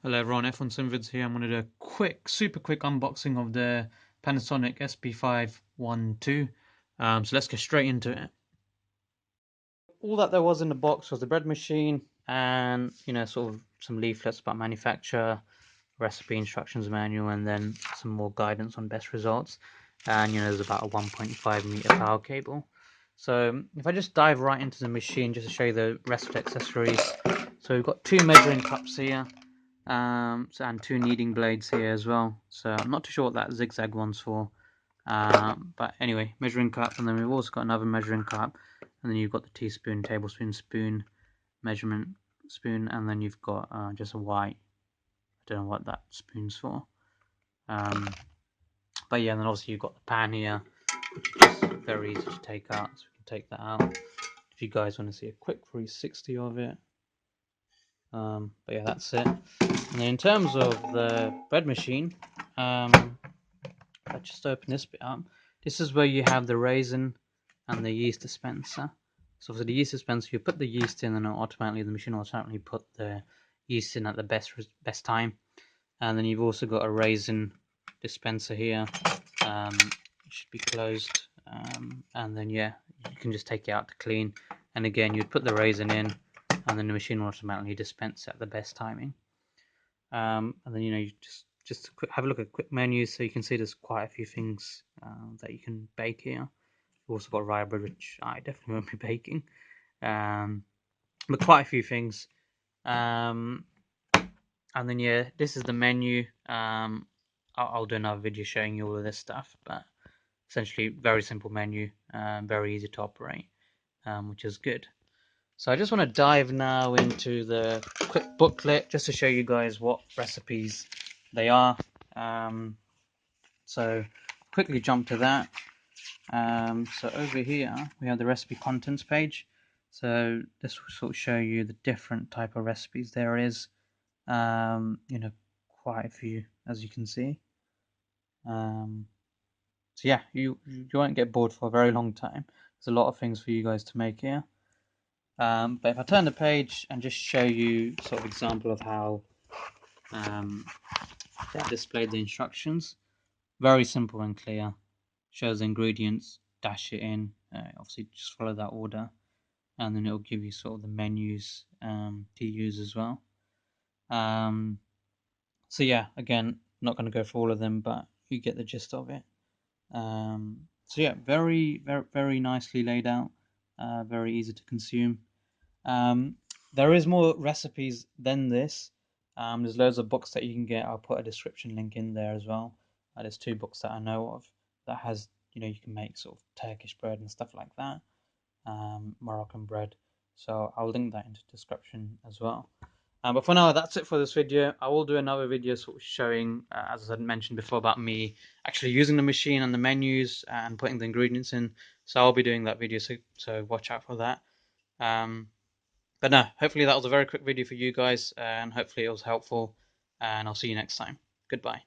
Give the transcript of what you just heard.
Hello everyone, F1 Simvids here. I'm going to do a super quick unboxing of the Panasonic SP512. So let's get straight into it. All that there was in the box was the bread machine and, sort of some leaflets about manufacture, recipe instructions manual, and then some more guidance on best results. And, there's about a 1.5 meter power cable. So if I just dive right into the machine just to show you the rest of the accessories. So we've got two measuring cups here. And two kneading blades here as well. So I'm not too sure what that zigzag one's for. But anyway, measuring cup, and then we've also got another measuring cup, and then you've got the teaspoon, tablespoon, spoon, measurement spoon, and then you've got just a white. I don't know what that spoon's for. But yeah, and then obviously you've got the pan here, which is just very easy to take out, so we can take that out. If you guys want to see a quick 360 of it. But yeah, that's it. And then in terms of the bread machine, let's just open this bit up. This is where you have the raisin and the yeast dispenser. So for the yeast dispenser, you put the yeast in, and automatically the machine will automatically put the yeast in at the best time. And then you've also got a raisin dispenser here. It should be closed. And then yeah, you can just take it out to clean. And again, you'd put the raisin in, and then the machine will automatically dispense at the best timing. And then you just have a look at quick menus, so you can see there's quite a few things that you can bake here. We've also got rye bread, which I definitely won't be baking, but quite a few things. And then yeah, this is the menu. I'll do another video showing you all of this stuff, but essentially very simple menu, very easy to operate, which is good. So I just want to dive now into the quick booklet just to show you guys what recipes they are. So quickly jump to that. So over here we have the recipe contents page. So this will sort of show you the different type of recipes there is. Quite a few, as you can see. So yeah, you won't get bored for a very long time. There's a lot of things for you guys to make here. But if I turn the page and just show you sort of example of how they displayed the instructions, very simple and clear. Shows the ingredients, dash it in, obviously just follow that order, and then it'll give you sort of the menus to use as well. So yeah, again, not going to go through all of them, but you get the gist of it. So yeah, very, very, very nicely laid out, very easy to consume. There is more recipes than this. There's loads of books that you can get. I'll put a description link in there as well. There's two books that I know of that has, you can make sort of Turkish bread and stuff like that, Moroccan bread. So I'll link that into the description as well. But for now, that's it for this video. I will do another video sort of showing, as I mentioned before, about me actually using the machine and the menus and putting the ingredients in. So I'll be doing that video, so watch out for that. But no, hopefully that was a very quick video for you guys, and hopefully it was helpful, and I'll see you next time. Goodbye.